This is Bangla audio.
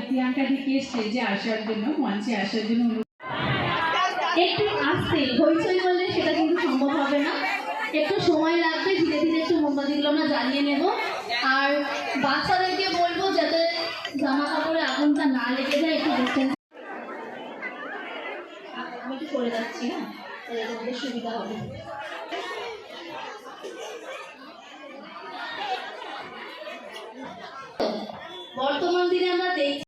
প্রিয়াঙ্কা দিকে স্টেজে আসার জন্য, মঞ্চে আসার জন্য। একটু আসতে হইচই করলে সেটা কিন্তু সম্ভব হবে না, একটু সময় লাগবে, ধীরে ধীরে একটু মোমবাতিগুলো আমরা জ্বালিয়ে নেব। আর বাচ্চাদেরকে বলবো যাতে জামা কাপড়ে আগুনটা না লেগে যায়, একটু ডিস্টেন্স। আমি একটু সরে যাচ্ছি, হ্যাঁ, তাহলে তোমাদের সুবিধা হবে।